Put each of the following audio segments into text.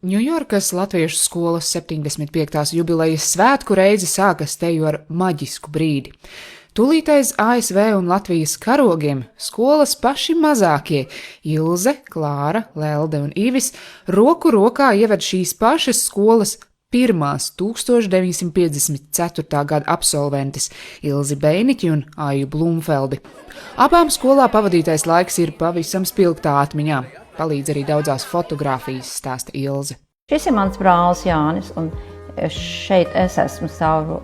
Ņujorkas latviešu skolas 75. jubilejas svētku reize sākas teju ar maģisku brīdi. Tūlītais ASV un Latvijas karogiem skolas paši mazākie – Ilze, Klāra, Lelde un Ivis – roku rokā ieved šīs pašas skolas pirmās 1954. gada absolventes Ilzi Beiniķi un Aju Blumfeldi. Abām skolā pavadītais laiks ir pavisam spilgtā atmiņā. Palīdz arī daudzās fotogrāfijas, stāsta Ilze. Šis ir mans brālis Jānis, un šeit es esmu savu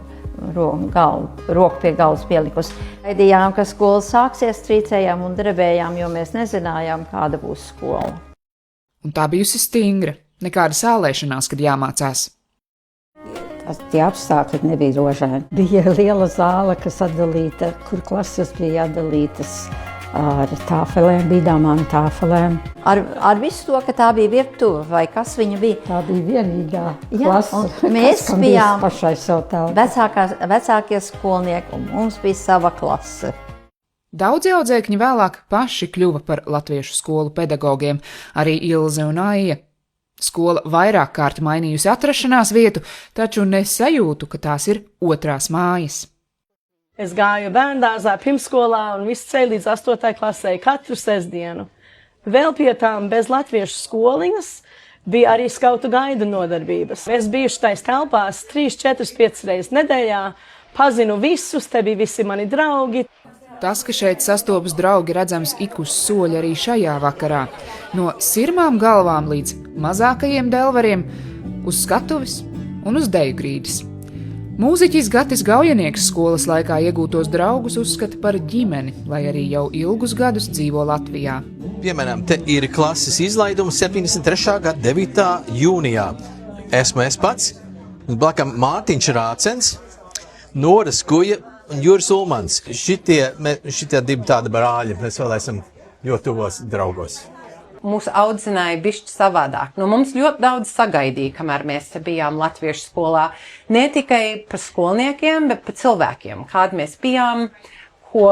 roku pie galvas pielikusi. Gaidījām, ka skola sāksies, trīcējām un drebējām, jo mēs nezinājām, kāda būs skola. Un tā bijusi stingra, nekāda sālēšanās, kad jāmācās. Tie apstākļi nebija rožaini. Bija liela zāle, kas atdalīta, kur klases bija atdalītas ar tāfelēm, bīdāmām tāfelēm. Ar visu to, ka tā bija virtuve, vai kas viņa bija? Tā bija vienīgā klase, mēs bijām pašai savu telpu. Vecākie skolnieki, un mums bija sava klase. Daudzi audzēkņi vēlāk paši kļuva par latviešu skolu pedagogiem, arī Ilze un Aija. Skola vairāk kārt mainījusi atrašanās vietu, taču nesajūtu, ka tās ir otrās mājas. Es gāju bērndārzā, pirmskolā un visu ceļu līdz 8. klasē katru sestdienu. Vēl pie tām bez latviešu skoliņas bija arī skautu gaidu nodarbības. Es biju tais telpās 3, 4, 5 reizes nedēļā, pazinu visus, te bija visi mani draugi. Tas, ka šeit sastopas draugi, redzams ik uz soļa arī šajā vakarā. No sirmām galvām līdz mazākajiem delvariem, uz skatuves un uz deju grīdas. Mūziķis Gatis Gaujenieks skolas laikā iegūtos draugus uzskata par ģimeni, lai arī jau ilgus gadus dzīvo Latvijā. Piemēram, te ir klases izlaidums 73. gada 9. jūnijā. Esmu es pats, blakam Mārtiņš Rācens, Nora Skuja un Juris Ulmans. Šitie divi tādi brāļi, mēs vēl esam ļoti tuvos draugos. Mūsu audzināja bišķi savādāk. No mums ļoti daudz sagaidīja, kamēr mēs bijām latviešu skolā. Ne tikai par skolniekiem, bet par cilvēkiem. Kādi mēs bijām, ko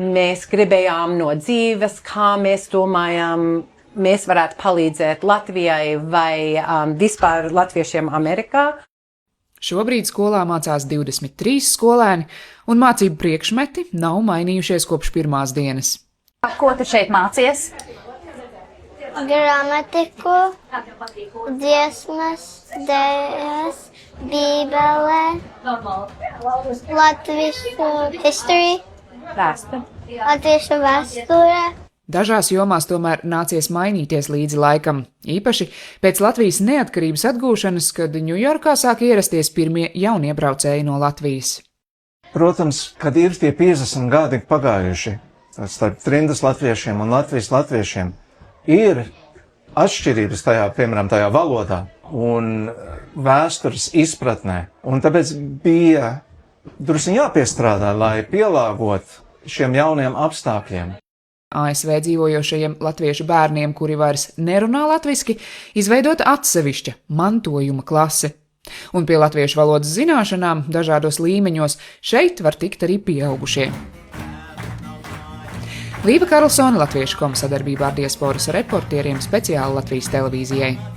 mēs gribējām no dzīves, kā mēs domājām, mēs varētu palīdzēt Latvijai vai vispār latviešiem Amerikā. Šobrīd skolā mācās 23 skolēni, un mācību priekšmeti nav mainījušies kopš pirmās dienas. Ko tu šeit mācies? Gramatiku, dziesmas, dejas, bībele, latviešu history, latviešu vēsture. Dažās jomās tomēr nācies mainīties līdzi laikam, īpaši pēc Latvijas neatkarības atgūšanas, kad Ņujorkā sāk ierasties pirmie jauniebraucēji no Latvijas. Protams, kad ir tie 50 gadi pagājuši starp trimdas latviešiem un Latvijas latviešiem, ir atšķirības tajā, piemēram, tajā valodā un vēstures izpratnē, un tāpēc bija drusku jāpiestrādā, lai pielāgot šiem jauniem apstākļiem. ASV dzīvojošajiem latviešu bērniem, kuri vairs nerunā latviski, izveidota atsevišķa mantojuma klase. Un pie latviešu valodas zināšanām dažādos līmeņos šeit var tikt arī pieaugušie. Līva Karlsone, Latviešu.com sadarbībā ar diasporas reportieriem speciāli Latvijas televīzijai.